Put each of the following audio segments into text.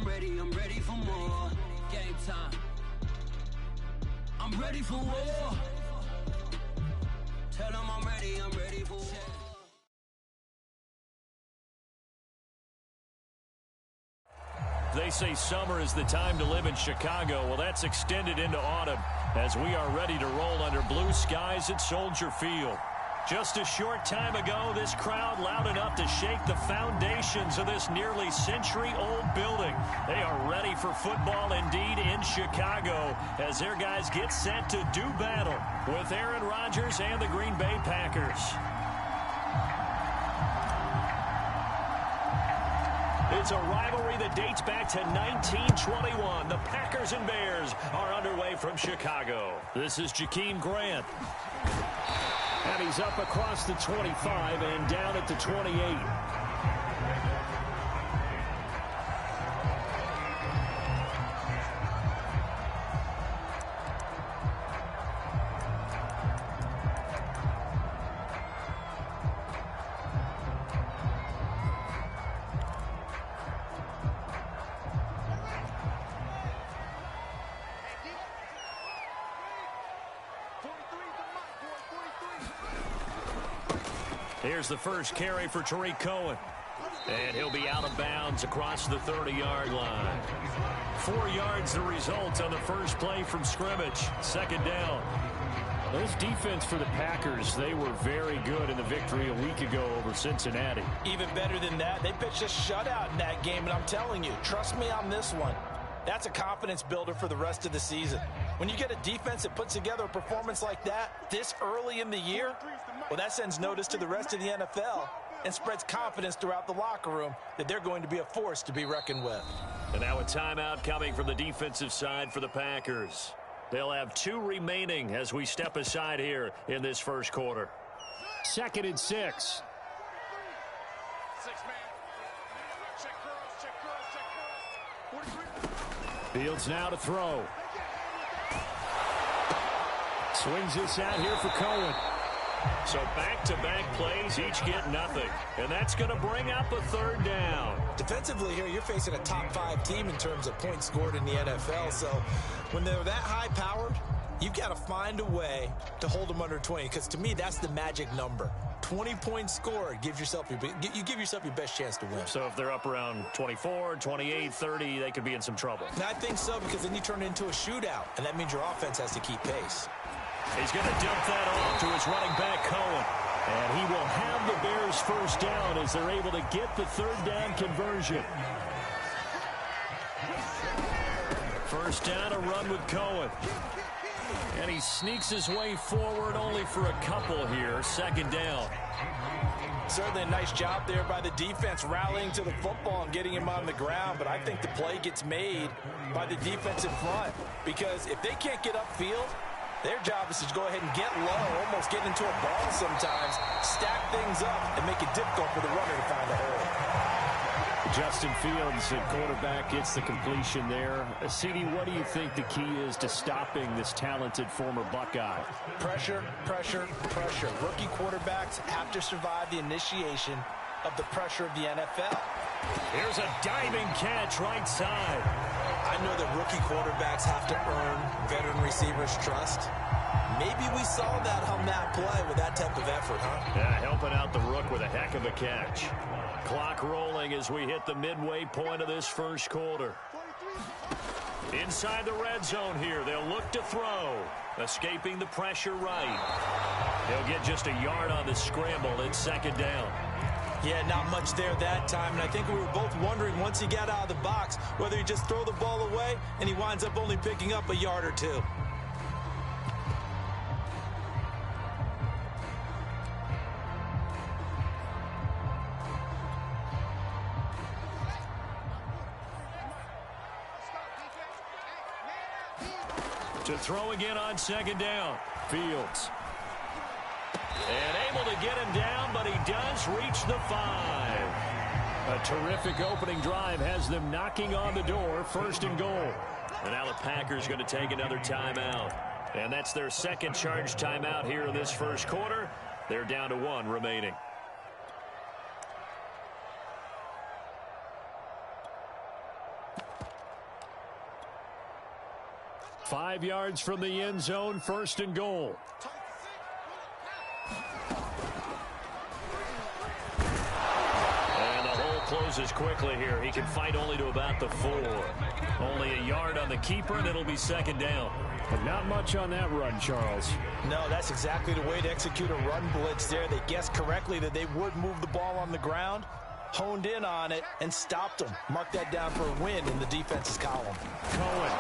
I'm ready for more. Game time. I'm ready for war. Tell them I'm ready for war. They say summer is the time to live in Chicago. Well, that's extended into autumn as we are ready to roll under blue skies at Soldier Field. Just a short time ago, this crowd loud enough to shake the foundations of this nearly century-old building. They are ready for football indeed in Chicago as their guys get set to do battle with Aaron Rodgers and the Green Bay Packers. It's a rivalry that dates back to 1921. The Packers and Bears are underway from Chicago. This is Jakeem Grant. And he's up across the 25 and down at the 28. Here's the first carry for Tariq Cohen. And he'll be out of bounds across the 30-yard line. 4 yards the result on the first play from scrimmage. Second down. This defense for the Packers, they were very good in the victory a week ago over Cincinnati. Even better than that, they pitched a shutout in that game, and I'm telling you, trust me on this one. That's a confidence builder for the rest of the season. When you get a defense that puts together a performance like that this early in the year, well, that sends notice to the rest of the NFL and spreads confidence throughout the locker room that they're going to be a force to be reckoned with. And now a timeout coming from the defensive side for the Packers. They'll have 2 remaining as we step aside here in this first quarter. 2nd and 6. Fields now to throw. Swings this out here for Cohen. So back-to-back plays, each get nothing. And that's going to bring up a third down. Defensively here, you're facing a top 5 team in terms of points scored in the NFL. So when they're that high-powered, you've got to find a way to hold them under 20. Because to me, that's the magic number. 20 points scored, you give yourself your best chance to win. So if they're up around 24, 28, 30, they could be in some trouble. And I think so, because then you turn it into a shootout, and that means your offense has to keep pace. He's going to dump that off to his running back, Cohen. And he will have the Bears first down as they're able to get the third down conversion. First down, a run with Cohen. And he sneaks his way forward only for a couple here. Second down. Certainly a nice job there by the defense rallying to the football and getting him on the ground. But I think the play gets made by the defensive front. Because if they can't get upfield, their job is to go ahead and get low, almost get into a ball sometimes, stack things up, and make it difficult for the runner to find a hole. Justin Fields, at quarterback, gets the completion there. CD, what do you think the key is to stopping this talented former Buckeye? Pressure, pressure, pressure. Rookie quarterbacks have to survive the initiation of the pressure of the NFL. Here's a diving catch right side. I know that rookie quarterbacks have to earn veteran receivers' trust. Maybe we saw that on that play with that type of effort, huh? Yeah, helping out the rook with a heck of a catch. Clock rolling as we hit the midway point of this first quarter. Inside the red zone here, they'll look to throw. Escaping the pressure right. He'll get just a yard on the scramble. It's second down. Yeah, not much there that time, and I think we were both wondering once he got out of the box whether he just throw the ball away and he winds up only picking up a yard or two. To throw again on second down. Fields. And able to get him down, but he does reach the 5. A terrific opening drive has them knocking on the door, first and goal. And now the Packers going to take another timeout. And that's their second charge timeout here in this first quarter. They're down to 1 remaining. 5 yards from the end zone, 1st and goal. And the hole closes quickly here. He can fight only to about the 4. Only a yard on the keeper, and it'll be 2nd down. But not much on that run, Charles. No, that's exactly the way to execute a run blitz there. They guessed correctly that they would move the ball on the ground, honed in on it, and stopped them. Mark that down for a win in the defense's column. Cohen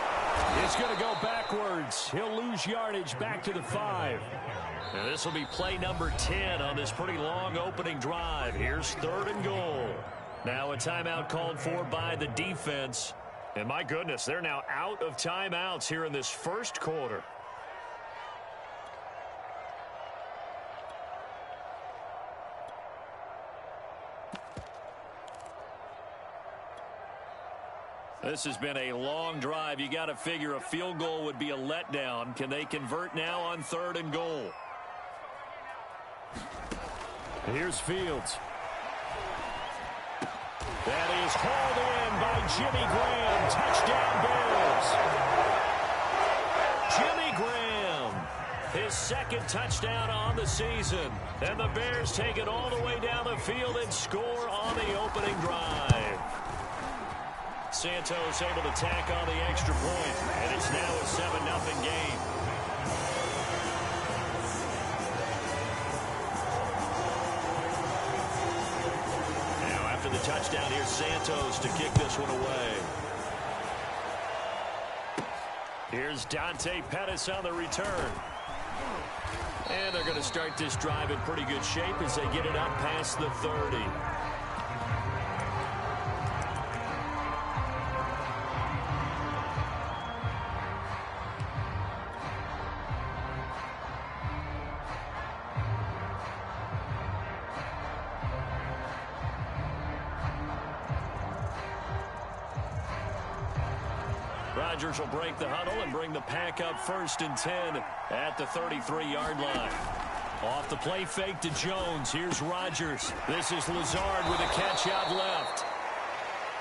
is going to go backwards. He'll lose yardage back to the 5. And this will be play number 10 on this pretty long opening drive. Here's 3rd and goal. Now a timeout called for by the defense. And my goodness, they're now out of timeouts here in this 1st quarter. This has been a long drive. You got to figure a field goal would be a letdown. Can they convert now on 3rd and goal? Here's Fields. That is hauled in by Jimmy Graham. Touchdown Bears. Jimmy Graham, his 2nd touchdown on the season. And the Bears take it all the way down the field and score on the opening drive. Santos able to tack on the extra point, and it's now a 7-0 game. The touchdown, here's Santos to kick this one away. Here's Dante Pettis on the return. And they're going to start this drive in pretty good shape as they get it up past the 30. Rodgers will break the huddle and bring the pack up 1st and 10 at the 33-yard line. Off the play fake to Jones. Here's Rodgers. This is Lazard with a catch out left.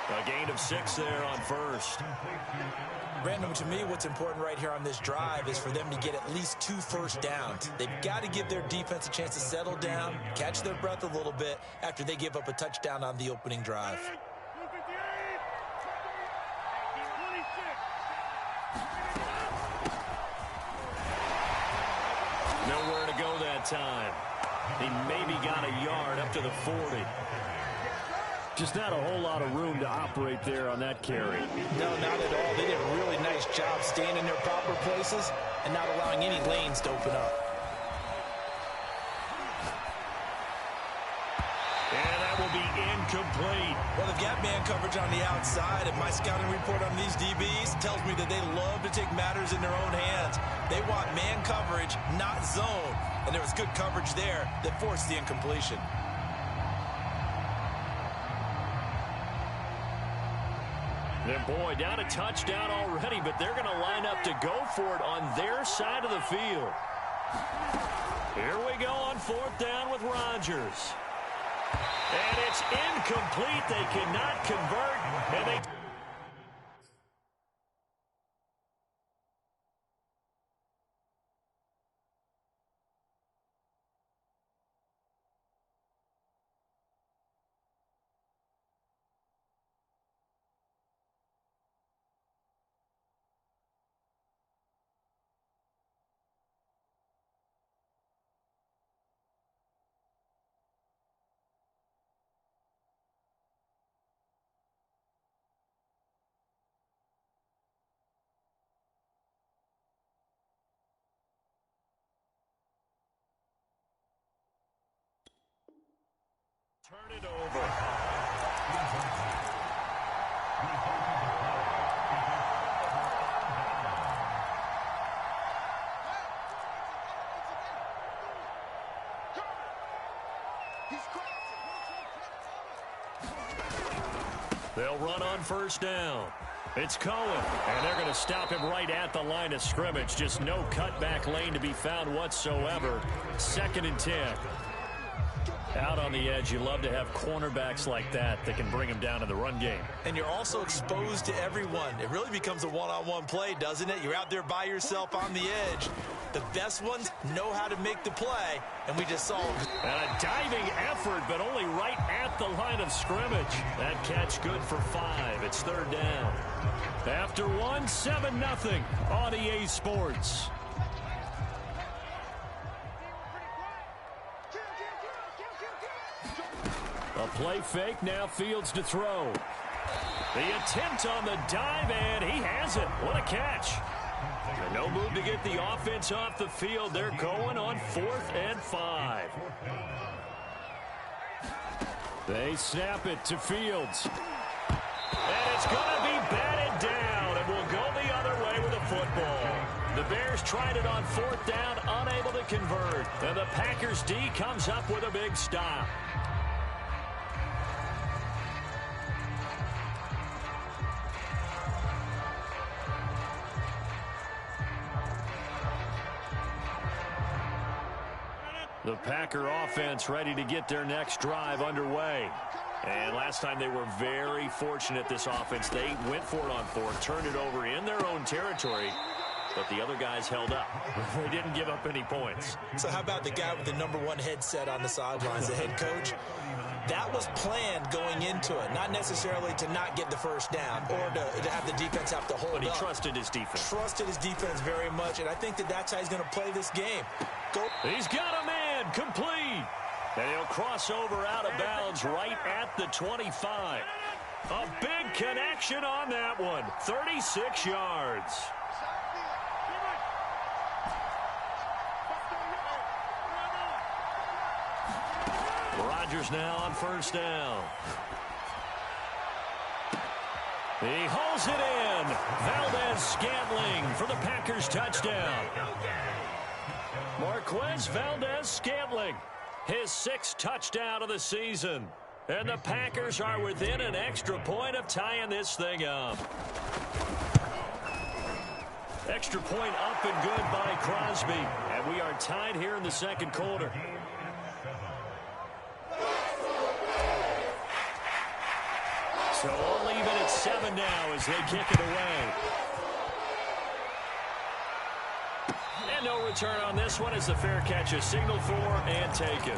A gain of 6 there on 1st. Brandon, to me, what's important right here on this drive is for them to get at least 2 first downs. They've got to give their defense a chance to settle down, catch their breath a little bit after they give up a touchdown on the opening drive. Nowhere to go that time. He maybe got a yard up to the 40. Just not a whole lot of room to operate there on that carry. No, not at all. They did a really nice job staying in their proper places and not allowing any lanes to open up. And that will be incomplete. Well, they've got man coverage on the outside, and my scouting report on these DBs tells me that they love to take matters in their own hands. They want man coverage, not zone. And there was good coverage there that forced the incompletion. And boy, down a touchdown already, but they're going to line up to go for it on their side of the field. Here we go on 4th down with Rodgers. And it's incomplete. They cannot convert. And they... Turn it over. They'll run on 1st down. It's Cohen, and they're going to stop him right at the line of scrimmage. Just no cutback lane to be found whatsoever. 2nd and 10. Out on the edge, you love to have cornerbacks like that can bring them down in the run game. And you're also exposed to everyone. It really becomes a one-on-one play, doesn't it? You're out there by yourself on the edge. The best ones know how to make the play, and we just saw them. And a diving effort, but only right at the line of scrimmage. That catch good for 5. It's third down. After 1, 7-0 on EA Sports. A play fake, now Fields to throw. The attempt on the dive, and he has it. What a catch. And no move to get the offense off the field. They're going on 4th and 5. They snap it to Fields. And it's going to be batted down, and will go the other way with the football. The Bears tried it on 4th down, unable to convert. And the Packers D comes up with a big stop. The Packer offense ready to get their next drive underway. And last time they were very fortunate, this offense. They went for it on 4th, turned it over in their own territory, but the other guys held up. They didn't give up any points. So how about the guy with the #1 headset on the sidelines, the head coach? That was planned going into it, not necessarily to not get the first down or to have the defense have to hold up. But he trusted his defense. Trusted his defense very much, and I think that's how he's going to play this game. He's got a man complete. And he'll cross over out of bounds right at the 25. A big connection on that one. 36 yards. Rodgers now on 1st down. He hauls it in. Valdez-Scantling for the Packers touchdown. Marquez Valdez-Scantling, his 6th touchdown of the season. And the Packers are within an extra point of tying this thing up. Extra point up and good by Crosby. And we are tied here in the second quarter. So all even at 7 now as they kick it away. And no return on this one as the fair catch is signaled for and taken.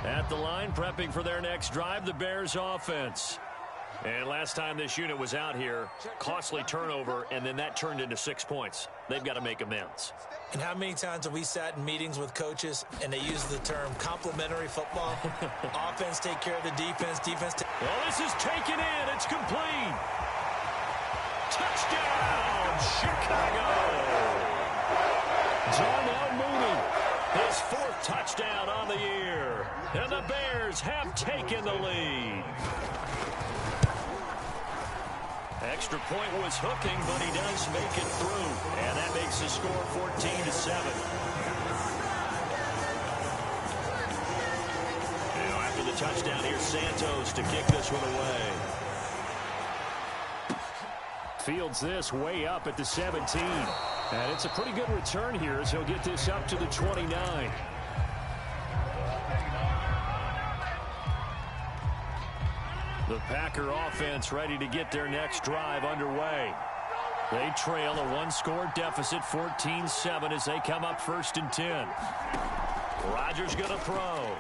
At the line, prepping for their next drive, the Bears offense. And last time this unit was out here, costly turnover, and then that turned into 6 points. They've got to make amends. And how many times have we sat in meetings with coaches and they use the term complementary football? Offense take care of the defense, defense take... Well, this is taken in. It's complete. Touchdown, Chicago. Darnell Mooney, his 4th touchdown on the year. And the Bears have taken the lead. Extra point was hooking, but he does make it through. And that makes the score 14-7. Now after the touchdown, here's Santos to kick this one away. Fields this way up at the 17. And it's a pretty good return here as he'll get this up to the 29. The Packer offense ready to get their next drive underway. They trail a 1-score deficit, 14-7, as they come up 1st and 10. Rodgers going to throw.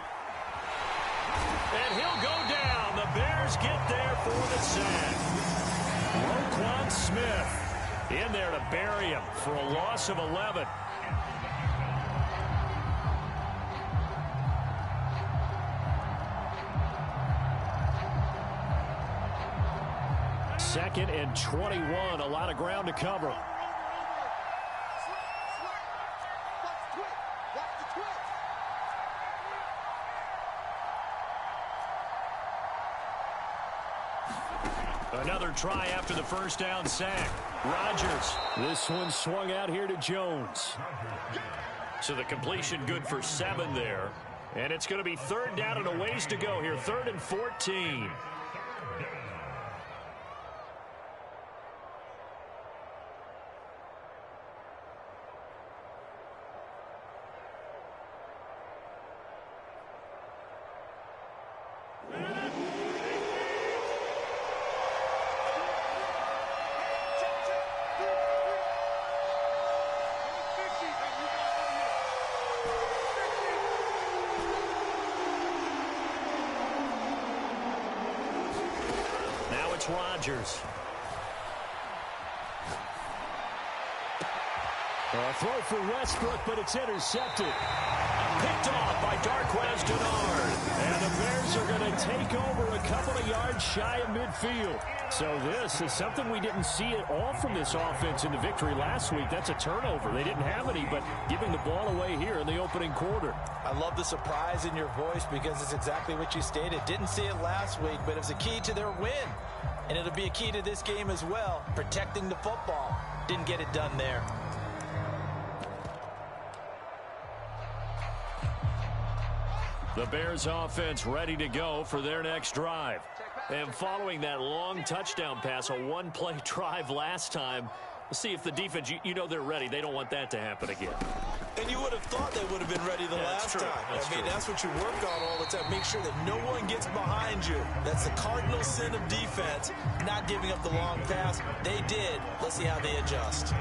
And he'll go down. The Bears get there for the sack. Roquan Smith in there to bury him for a loss of 11. Second and 21, a lot of ground to cover. Another try after the 1st down sack. Rodgers. This one swung out here to Jones. So the completion good for 7 there. And it's going to be 3rd down and a ways to go here. 3rd and 14. it's Rodgers. A throw for Westbrook, but it's intercepted. Picked off by Darquez Dennard. And the Bears are going to take over a couple of yards shy of midfield. So this is something we didn't see at all from this offense in the victory last week. That's a turnover. They didn't have any, but giving the ball away here in the opening quarter. I love the surprise in your voice because it's exactly what you stated. Didn't see it last week, but it was a key to their win. And it'll be a key to this game as well, protecting the football. Didn't get it done there. The Bears offense ready to go for their next drive. And following that long touchdown pass, a one-play drive last time, let's see if the defense, you know they're ready. They don't want that to happen again. And you would have thought they would have been ready the last time. That's what you work on all the time. Make sure that no one gets behind you. That's the cardinal sin of defense, not giving up the long pass. They did. Let's see how they adjust.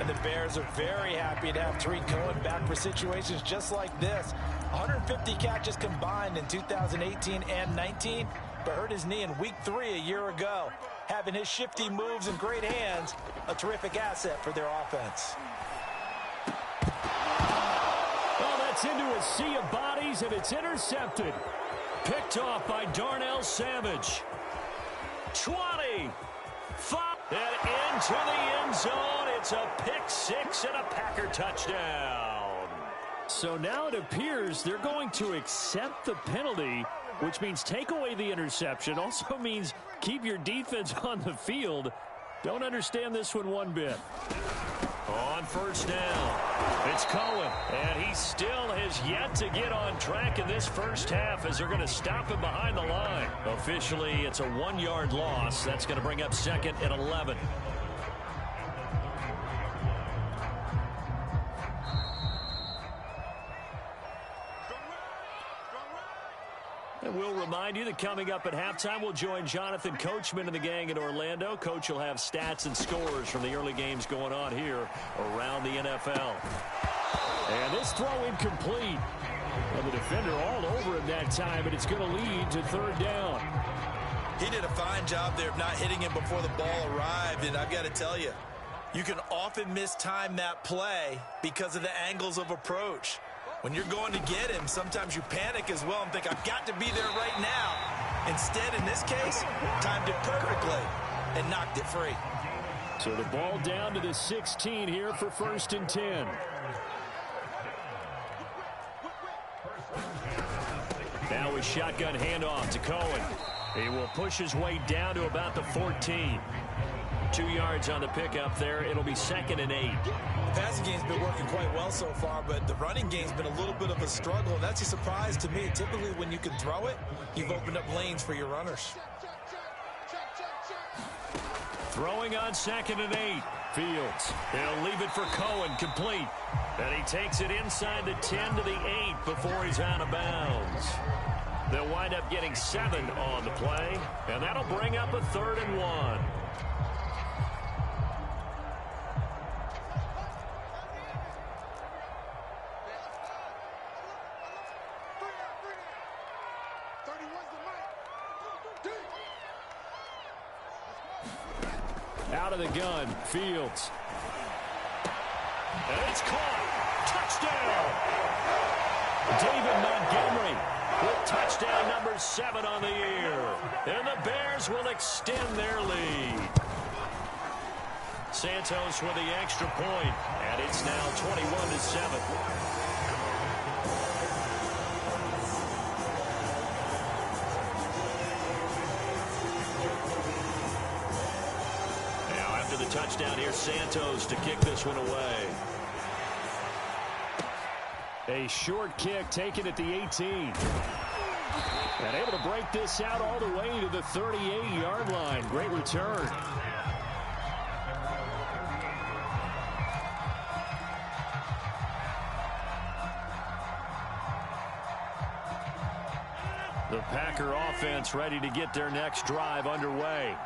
And the Bears are very happy to have Tariq Cohen back for situations just like this. 150 catches combined in 2018 and 19, but hurt his knee in week 3 a year ago. Having his shifty moves and great hands, a terrific asset for their offense. Well, that's into a sea of bodies, and it's intercepted. Picked off by Darnell Savage. 20. 5. And into the end zone. It's a pick six and a Packer touchdown. So now it appears they're going to accept the penalty, which means take away the interception. Also means keep your defense on the field. Don't understand this one bit. On first down, it's Cohen, and he still has yet to get on track in this first half as they're going to stop him behind the line. Officially, it's a 1-yard loss. That's going to bring up 2nd and 11. And we'll remind you that coming up at halftime, we'll join Jonathan Coachman and the gang in Orlando. Coach will have stats and scores from the early games going on here around the NFL. And this throw incomplete. And the defender all over him that time, and it's going to lead to 3rd down. He did a fine job there of not hitting him before the ball arrived, and I've got to tell you, you can often mistime that play because of the angles of approach. When you're going to get him, sometimes you panic as well and think, I've got to be there right now. Instead, in this case, timed it perfectly and knocked it free. So the ball down to the 16 here for 1st and 10. Now a shotgun handoff to Cohen. He will push his way down to about the 14. 2 yards on the pickup there. It'll be 2nd and 8. The passing game's been working quite well so far, but the running game's been a little bit of a struggle, and that's a surprise to me. Typically, when you can throw it, you've opened up lanes for your runners. Throwing on 2nd and 8. Fields. He'll leave it for Cohen, complete. And he takes it inside the 10 to the 8 before he's out of bounds. They'll wind up getting 7 on the play, and that'll bring up a 3rd and 1. Out of the gun, Fields. And it's caught. Touchdown. David Montgomery with touchdown number 7 on the year. And the Bears will extend their lead. Santos with the extra point, and it's now 21-7. The touchdown here, Santos to kick this one away. A short kick taken at the 18. And able to break this out all the way to the 38-yard line. Great return. The Packer offense ready to get their next drive underway.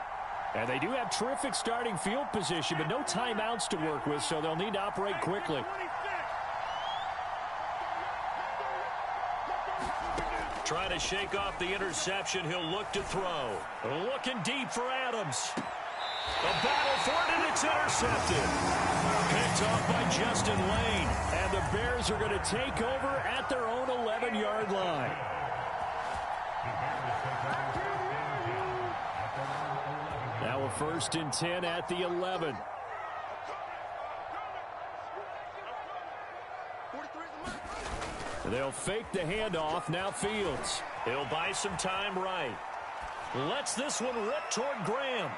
And they do have terrific starting field position, but no timeouts to work with, so they'll need to operate quickly. Trying to shake off the interception. He'll look to throw. Looking deep for Adams. A battle for it, and it's intercepted. Picked off by Justin Lane. And the Bears are going to take over at their own 11-yard line. Now a 1st and 10 at the 11. They'll fake the handoff. Now Fields. He'll buy some time right. Lets this one rip toward Graham.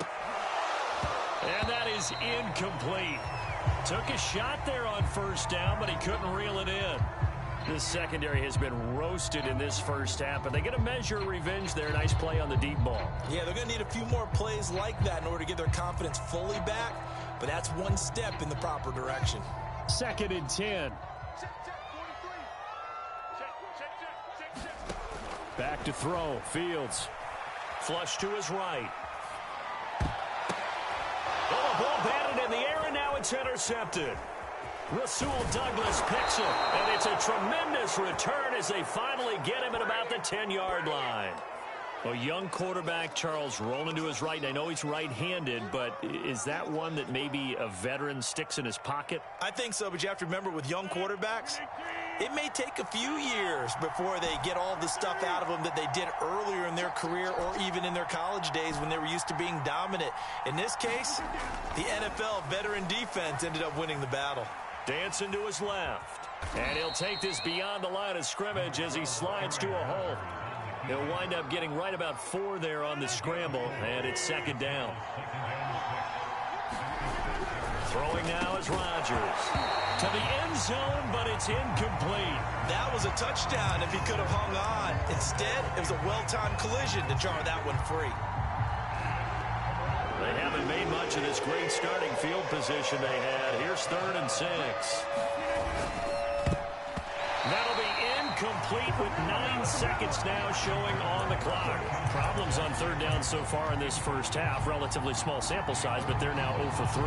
And that is incomplete. Took a shot there on 1st down, but he couldn't reel it in. This secondary has been roasted in this first half, but they get a measure of revenge there. Nice play on the deep ball. Yeah, they're going to need a few more plays like that in order to get their confidence fully back, but that's one step in the proper direction. 2nd and 10. Back to throw. Fields. Flush to his right. Oh, the ball batted in the air, and now it's intercepted. Rasul Douglas picks it, and it's a tremendous return as they finally get him at about the 10-yard line. A young quarterback, Charles, rolling to his right. And I know he's right-handed, but is that one that maybe a veteran sticks in his pocket? I think so, but you have to remember with young quarterbacks, it may take a few years before they get all the stuff out of them that they did earlier in their career or even in their college days when they were used to being dominant. In this case, the NFL veteran defense ended up winning the battle. Dancing to his left. And he'll take this beyond the line of scrimmage as he slides to a hole. He'll wind up getting right about 4 there on the scramble, and it's 2nd down. Throwing now is Rodgers. To the end zone, but it's incomplete. That was a touchdown if he could have hung on. Instead, it was a well-timed collision to jar that one free. They haven't made much of this great starting field position they had. Here's 3rd and 6. That'll be incomplete with 9 seconds now showing on the clock. Problems on 3rd down so far in this first half. Relatively small sample size, but they're now 0 for 3.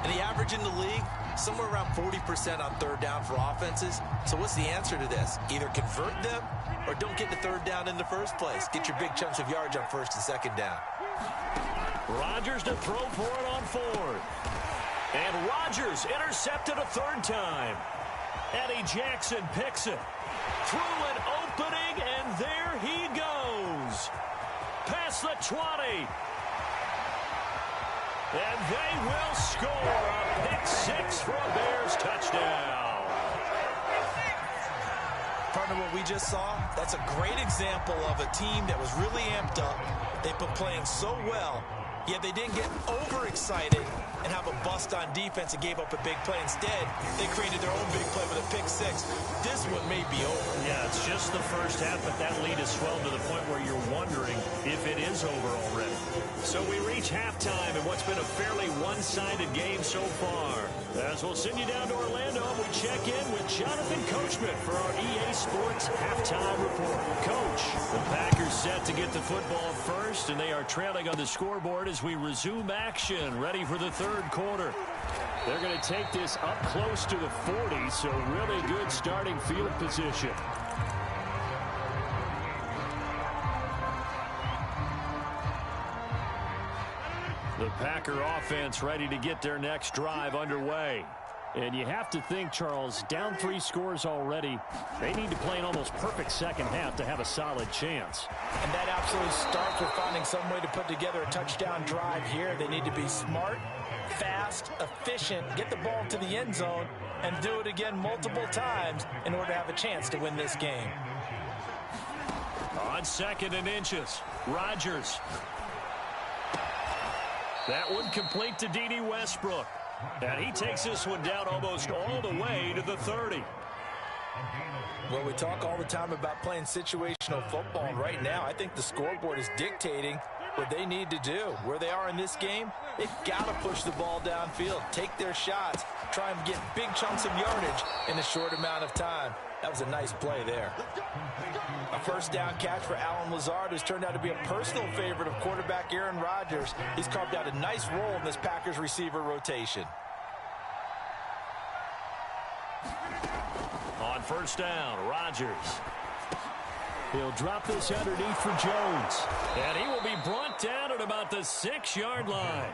And the average in the league, somewhere around 40% on 3rd down for offenses. So what's the answer to this? Either convert them or don't get the 3rd down in the first place. Get your big chunks of yards on 1st and 2nd down. Rodgers to throw for it on 4th. And Rodgers intercepted a 3rd time. Eddie Jackson picks it. Through an opening, and there he goes. Past the 20. And they will score a pick 6 for a Bears touchdown. Partner, what we just saw, that's a great example of a team that was really amped up. They've been playing so well, yet they didn't get overexcited and have a bust on defense and gave up a big play. Instead, they created their own big play with a pick 6. This one may be over. Yeah, it's just the first half, but that lead has swelled to the point where you're wondering if it is over already. So we reach halftime in what's been a fairly one-sided game so far. As we'll send you down to Orlando, we check in with Jonathan Coachman for our EA Sports Halftime Report. Coach, the Packers set to get the football first, and they are trailing on the scoreboard as we resume action, ready for the 3rd quarter. They're going to take this up close to the 40, so really good starting field position. The Packer offense ready to get their next drive underway. And you have to think, Charles, down 3 scores already. They need to play an almost perfect second half to have a solid chance. And that absolutely starts with finding some way to put together a touchdown drive here. They need to be smart, fast, efficient, get the ball to the end zone, and do it again multiple times in order to have a chance to win this game. On 2nd and inches, Rodgers. That one complete to D.D. Westbrook. And he takes this one down almost all the way to the 30. Well, we talk all the time about playing situational football. And right now, I think the scoreboard is dictating what they need to do. Where they are in this game, they've got to push the ball downfield, take their shots, try and get big chunks of yardage in a short amount of time. That was a nice play there. A 1st down catch for Allen Lazard, who's turned out to be a personal favorite of quarterback Aaron Rodgers. He's carved out a nice role in this Packers receiver rotation. On 1st down, Rodgers. He'll drop this underneath for Jones. And he will be brought down at about the 6-yard line.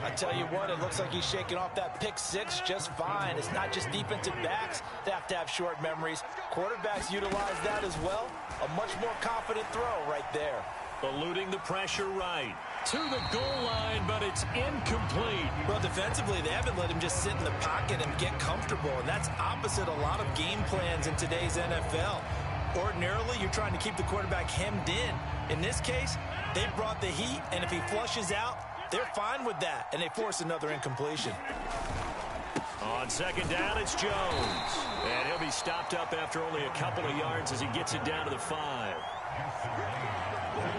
I tell you what, it looks like he's shaking off that pick six just fine. It's not just defensive backs that have to have short memories. Quarterbacks utilize that as well. A much more confident throw right there. Eluding the pressure right to the goal line, but it's incomplete. Well, defensively, they haven't let him just sit in the pocket and get comfortable, and that's opposite a lot of game plans in today's NFL. Ordinarily, you're trying to keep the quarterback hemmed in. In this case, they brought the heat, and if he flushes out, they're fine with that, and they force another incompletion. On second down, it's Jones. And he'll be stopped up after only a couple of yards as he gets it down to the 5.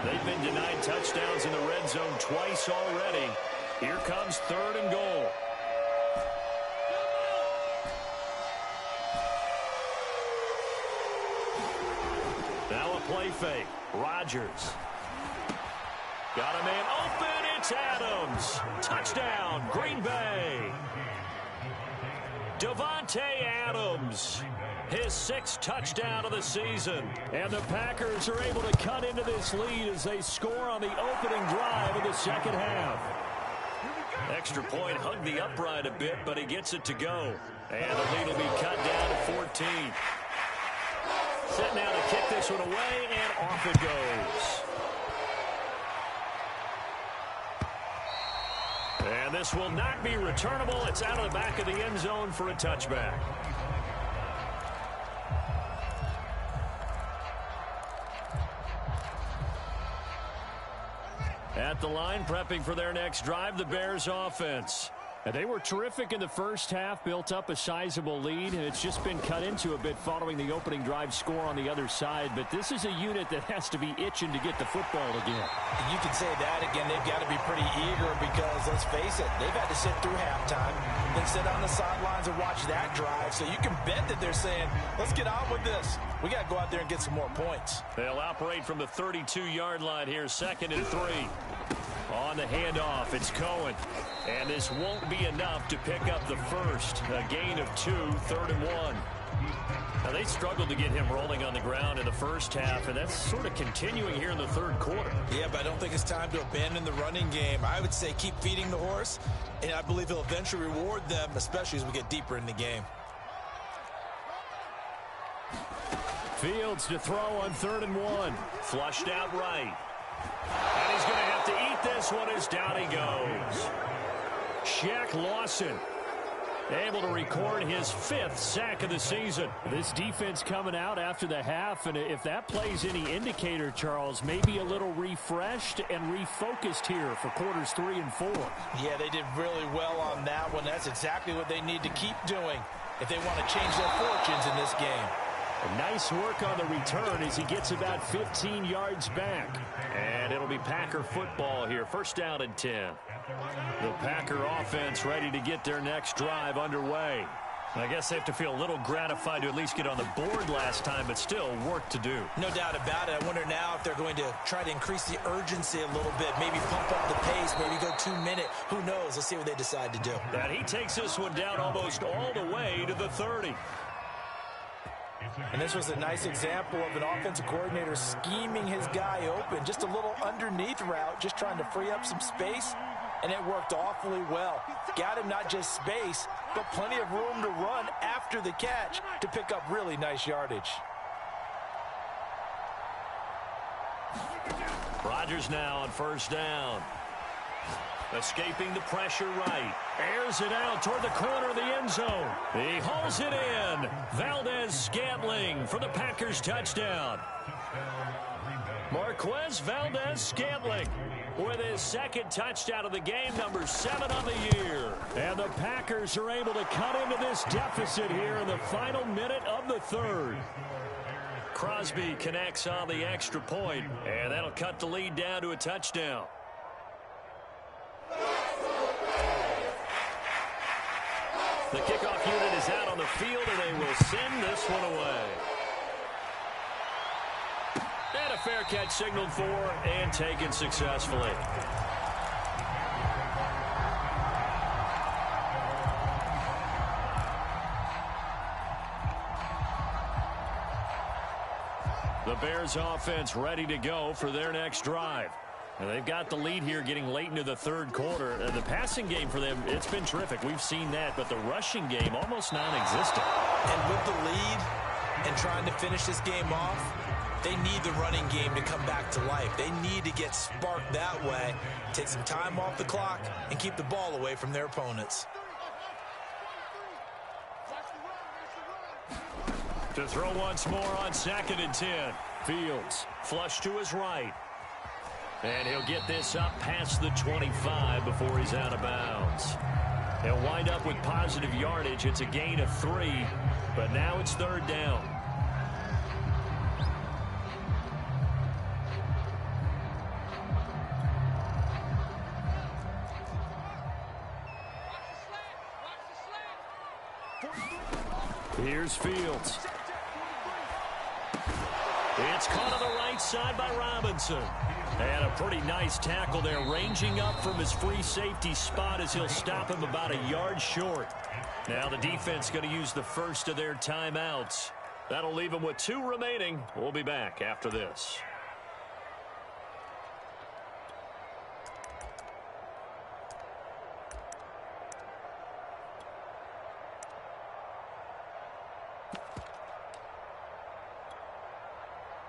They've been denied touchdowns in the red zone twice already. Here comes 3rd and goal. Now a play fake. Rodgers. Got a man open. It's Adams. Touchdown, Green Bay. Davante Adams. His 6th touchdown of the season. And the Packers are able to cut into this lead as they score on the opening drive of the second half. Extra point hugged the upright a bit, but he gets it to go. And the lead will be cut down to 14. Set now to kick this one away, and off it goes. And this will not be returnable. It's out of the back of the end zone for a touchback. At the line, prepping for their next drive, the Bears offense. And they were terrific in the first half, built up a sizable lead, and it's just been cut into a bit following the opening drive score on the other side. But this is a unit that has to be itching to get the football again. You can say that again. They've got to be pretty eager because, let's face it, they've had to sit through halftime, then sit on the sidelines and watch that drive. So you can bet that they're saying, let's get on with this. We got to go out there and get some more points. They'll operate from the 32-yard line here, 2nd and 3. On the handoff, it's Cohen. And this won't be enough to pick up the first. A gain of 2, 3rd and 1. Now, they struggled to get him rolling on the ground in the first half, and that's sort of continuing here in the 3rd quarter. Yeah, but I don't think it's time to abandon the running game. I would say keep feeding the horse, and I believe he'll eventually reward them, especially as we get deeper in the game. Fields to throw on 3rd and 1. Flushed out right. And he's going to have to eat this one as down he goes. Shaq Lawson able to record his 5th sack of the season. This defense coming out after the half, and if that plays any indicator, Charles, maybe a little refreshed and refocused here for quarters 3 and 4. Yeah, they did really well on that one. That's exactly what they need to keep doing if they want to change their fortunes in this game. Nice work on the return as he gets about 15 yards back. And it'll be Packer football here. 1st down and 10. The Packer offense ready to get their next drive underway. I guess they have to feel a little gratified to at least get on the board last time, but still work to do. No doubt about it. I wonder now if they're going to try to increase the urgency a little bit, maybe pump up the pace, maybe go 2-minute. Who knows? Let's see what they decide to do. And he takes this one down almost all the way to the 30. And this was a nice example of an offensive coordinator scheming his guy open. Just a little underneath route, just trying to free up some space, and it worked awfully well. Got him not just space, but plenty of room to run after the catch to pick up really nice yardage. Rodgers now on 1st down. Escaping the pressure right. Airs it out toward the corner of the end zone. He hauls it in. Valdez-Scantling for the Packers touchdown. Marquez Valdez-Scantling with his 2nd touchdown of the game, number 7 on the year. And the Packers are able to cut into this deficit here in the final minute of the 3rd. Crosby connects on the extra point, and that'll cut the lead down to a touchdown. The kickoff unit is out on the field, and they will send this one away. And a fair catch signaled for and taken successfully. The Bears offense ready to go for their next drive. And they've got the lead here getting late into the third quarter. The passing game for them, it's been terrific. We've seen that, but the rushing game almost non-existent. And with the lead and trying to finish this game off, they need the running game to come back to life. They need to get sparked that way, take some time off the clock, and keep the ball away from their opponents. To throw once more on 2nd and 10. Fields flush to his right. And he'll get this up past the 25 before he's out of bounds. He'll wind up with positive yardage. It's a gain of 3, but now it's 3rd down. Here's Fields. It's caught on the right side by Robinson. And a pretty nice tackle there, ranging up from his free safety spot as he'll stop him about a yard short. Now the defense going to use the first of their timeouts. That'll leave them with 2 remaining. We'll be back after this.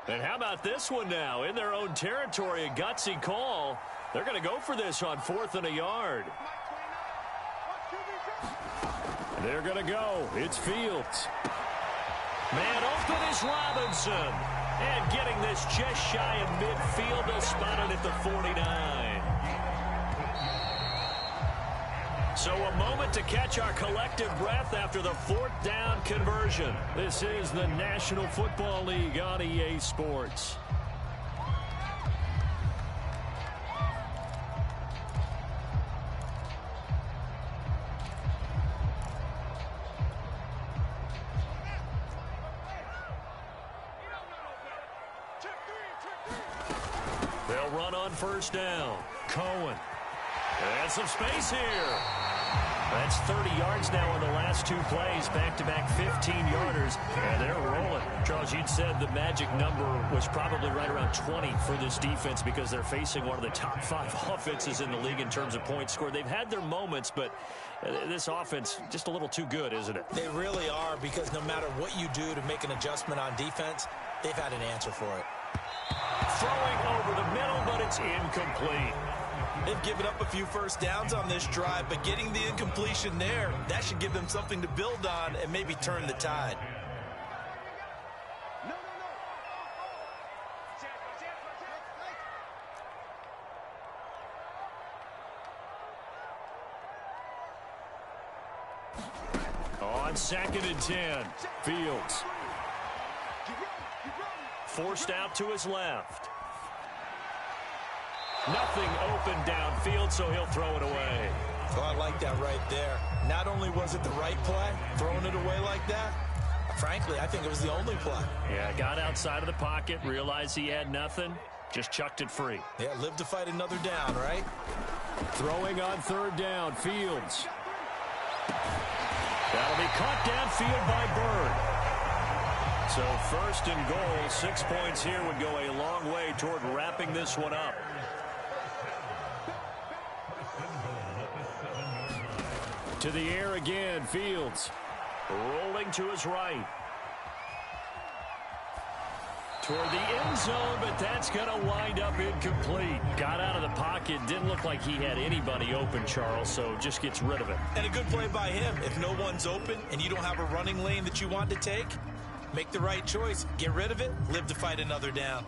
And how about this one now? In their own territory, a gutsy call. They're going to go for this on 4th and a yard. They're going to go. It's Fields. Man open is Robinson. And getting this just shy of midfield. They'll spot it at the 49. So a moment to catch our collective breath after the 4th down conversion. This is the National Football League on EA Sports. They'll run on 1st down. Cohen. And some space here. That's 30 yards now in the last 2 plays. Back-to-back 15-yarders. And they're rolling. Charles, you'd said the magic number was probably right around 20 for this defense because they're facing one of the top 5 offenses in the league in terms of points scored. They've had their moments, but this offense just a little too good, isn't it? They really are, because no matter what you do to make an adjustment on defense, they've had an answer for it. Throwing over the middle, but it's incomplete. They've given up a few first downs on this drive, but getting the incompletion there, that should give them something to build on and maybe turn the tide. On 2nd and 10, Fields. Forced out to his left. Nothing open downfield, so he'll throw it away. Oh, I like that right there. Not only was it the right play, throwing it away like that, frankly, I think it was the only play. Yeah, got outside of the pocket, realized he had nothing, just chucked it free. Yeah, live to fight another down, right? Throwing on 3rd down, Fields. That'll be caught downfield by Bird. So 1st and goal, 6 points here would go a long way toward wrapping this one up. To the air again, Fields. Rolling to his right. Toward the end zone, but that's going to wind up incomplete. Got out of the pocket. Didn't look like he had anybody open, Charles, so just gets rid of it. And a good play by him. If no one's open and you don't have a running lane that you want to take, make the right choice. Get rid of it. Live to fight another down.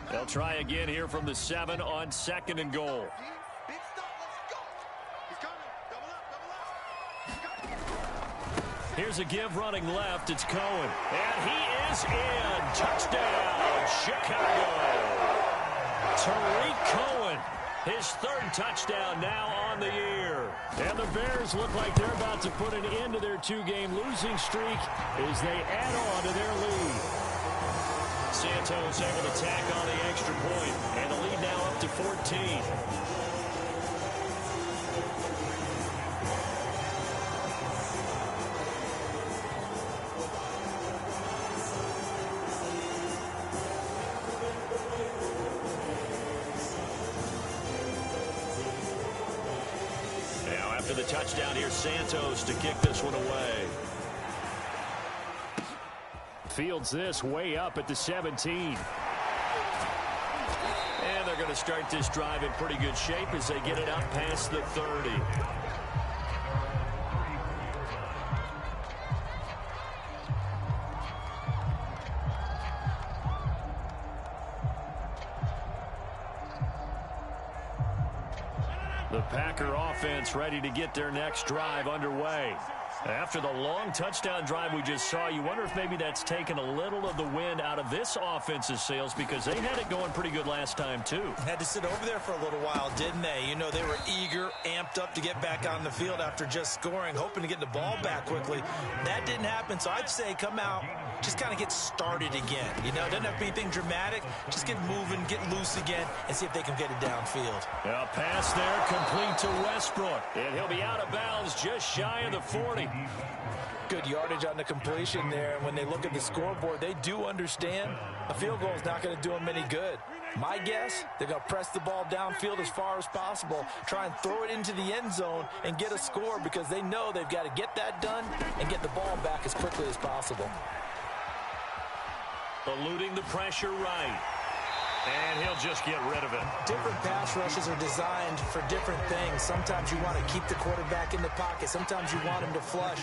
They'll try again here from the 7 on 2nd and goal. Here's a give running left. It's Cohen. And he is in. Touchdown, Chicago. Tariq Cohen, his 3rd touchdown now on the year. And the Bears look like they're about to put an end to their 2-game losing streak as they add on to their lead. Santos able to tack on the extra point, and the lead now up to 14. after the touchdown. Here's Santos to kick this one away. Fields this way up at the 17. And they're going to start this drive in pretty good shape as they get it up past the 30. The Packer offense ready to get their next drive underway. After the long touchdown drive we just saw, you wonder if maybe that's taken a little of the wind out of this offense's sails, because they had it going pretty good last time, too. Had to sit over there for a little while, didn't they? You know, they were eager, amped up to get back on the field after just scoring, hoping to get the ball back quickly. That didn't happen, so I'd say come out, just kind of get started again. You know, it doesn't have to be anything dramatic. Just get moving, get loose again, and see if they can get it downfield. A pass there, complete to Westbrook. And he'll be out of bounds just shy of the 40. Good yardage on the completion there. And when they look at the scoreboard, they do understand a field goal is not going to do them any good. My guess, they're going to press the ball downfield as far as possible, try and throw it into the end zone and get a score, because they know they've got to get that done and get the ball back as quickly as possible. Eluding the pressure right. And he'll just get rid of it. Different pass rushes are designed for different things. Sometimes you want to keep the quarterback in the pocket. Sometimes you want him to flush.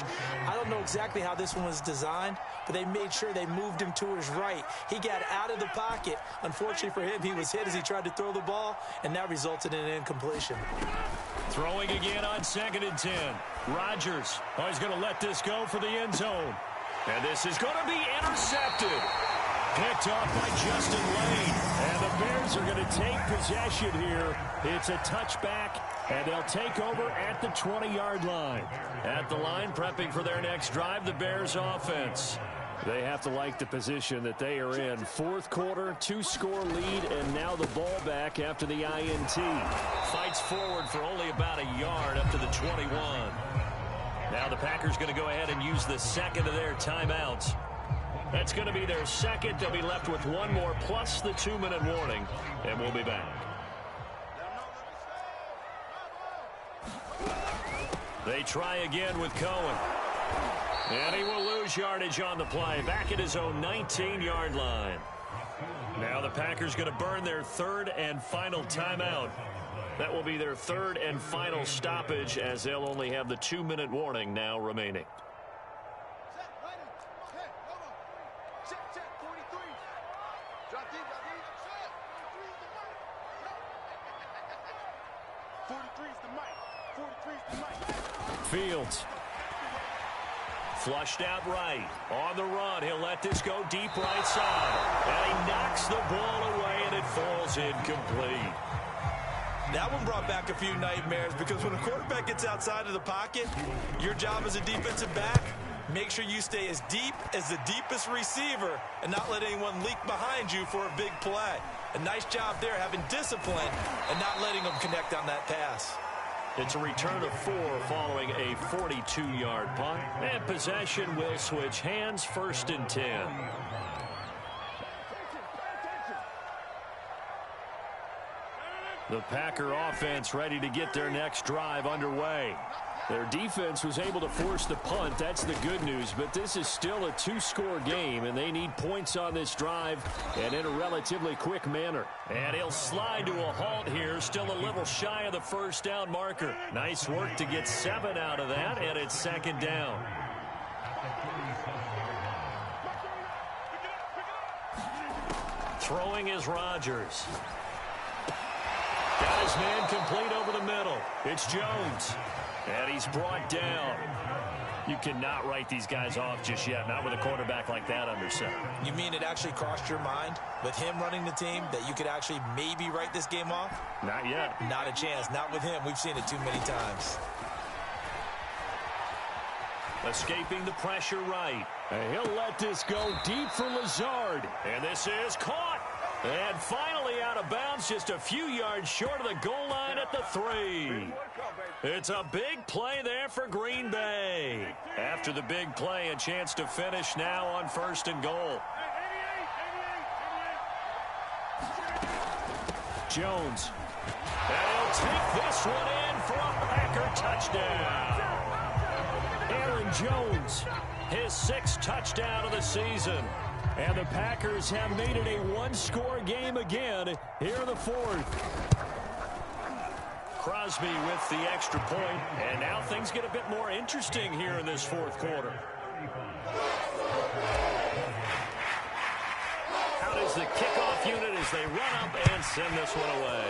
I don't know exactly how this one was designed, but they made sure they moved him to his right. He got out of the pocket. Unfortunately for him, he was hit as he tried to throw the ball, and that resulted in an incompletion. Throwing again on 2nd and 10. Rodgers. Oh, he's going to let this go for the end zone. And this is going to be intercepted. Picked off by Justin Lane. And the Bears are going to take possession here. It's a touchback, and they'll take over at the 20-yard line. At the line, prepping for their next drive, the Bears offense. They have to like the position that they are in. Fourth quarter, 2-score lead, and now the ball back after the INT. Fights forward for only about a yard up to the 21. Now the Packers going to go ahead and use the second of their timeouts. That's going to be their second. They'll be left with one more plus the 2-minute warning, and we'll be back. They try again with Cohen. And he will lose yardage on the play, back at his own 19-yard line. Now the Packers going to burn their third and final timeout. That will be their third and final stoppage, as they'll only have the 2-minute warning now remaining. Fields. Flushed out right. On the run. He'll let this go deep right side. And he knocks the ball away, and it falls incomplete. That one brought back a few nightmares, because when a quarterback gets outside of the pocket, your job as a defensive back, make sure you stay as deep as the deepest receiver and not let anyone leak behind you for a big play. A nice job there, having discipline and not letting them connect on that pass. It's a return of 4 following a 42-yard punt. And possession will switch hands, 1st and 10. The Packer offense ready to get their next drive underway. Their defense was able to force the punt. That's the good news, but this is still a 2-score game, and they need points on this drive and in a relatively quick manner. And he'll slide to a halt here, still a little shy of the first down marker. Nice work to get 7 out of that, and it's 2nd down. Throwing is Rodgers. Got his man complete over the middle. It's Jones. And he's brought down. You cannot write these guys off just yet, not with a quarterback like that under center. You mean it actually crossed your mind, with him running the team, that you could actually maybe write this game off? Not yet. Not a chance. Not with him. We've seen it too many times. Escaping the pressure right. And he'll let this go deep for Lazard. And this is caught. And finally out of bounds, just a few yards short of the goal line at the 3. It's a big play there for Green Bay. After the big play, a chance to finish now on 1st and goal. Jones. And he'll take this one in for a Packer touchdown. Aaron Jones, his 6th touchdown of the season. And the Packers have made it a one-score game again here in the 4th. Crosby with the extra point, and now things get a bit more interesting here in this 4th quarter. Out is the kickoff unit as they run up and send this one away.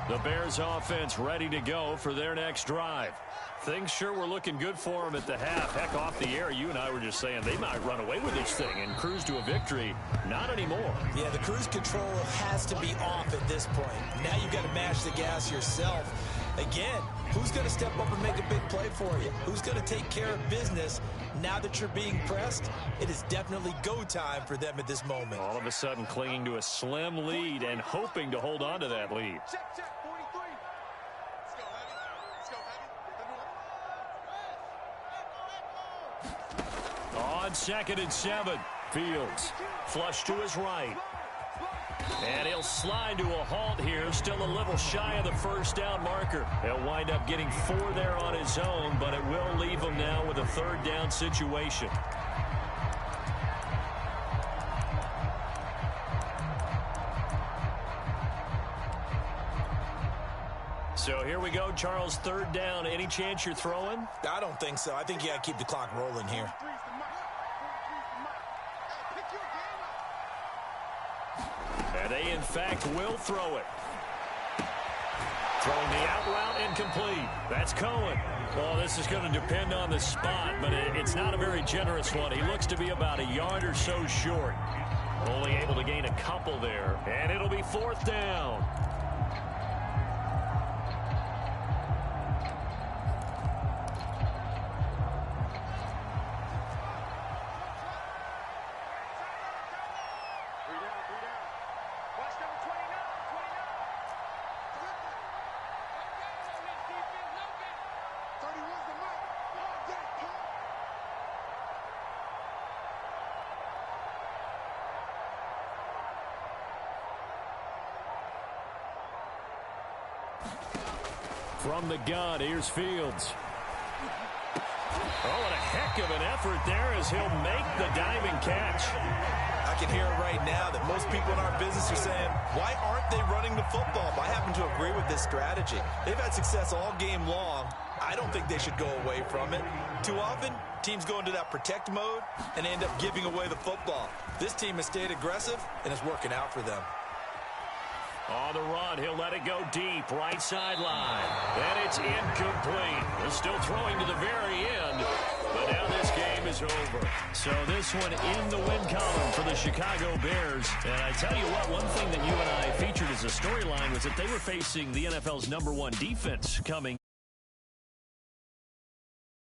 The Bears offense ready to go for their next drive. Things sure were looking good for them at the half. Heck, off the air, you and I were just saying they might run away with this thing and cruise to a victory. Not anymore. Yeah, the cruise control has to be off at this point. Now you've got to mash the gas yourself. Again, who's going to step up and make a big play for you? Who's going to take care of business now that you're being pressed? It is definitely go time for them at this moment. All of a sudden clinging to a slim lead and hoping to hold on to that lead. Check, 43. Let's go, Heavy. Let's go, Heavy. On 2nd and 7, Fields flush to his right. And he'll slide to a halt here, still a little shy of the first down marker. He'll wind up getting 4 there on his own, but it will leave him now with a 3rd down situation. So here we go, Charles, 3rd down. Any chance you're throwing? I don't think so. I think you got to keep the clock rolling here. And they, in fact, will throw it. Throwing the out route incomplete. That's Cohen. Well, this is going to depend on the spot, but it's not a very generous one. He looks to be about a yard or so short. Only able to gain a couple there. And it'll be 4th down. From the gun, here's Fields. Oh, and a heck of an effort there as he'll make the diving catch. I can hear it right now that most people in our business are saying, why aren't they running the football? I happen to agree with this strategy. They've had success all game long. I don't think they should go away from it. Too often, teams go into that protect mode and end up giving away the football. This team has stayed aggressive, and it's working out for them. On the run, he'll let it go deep, right sideline. And it's incomplete. They're still throwing to the very end, but now this game is over. So this one in the win column for the Chicago Bears. And I tell you what, one thing that you and I featured as a storyline was that they were facing the NFL's #1 defense coming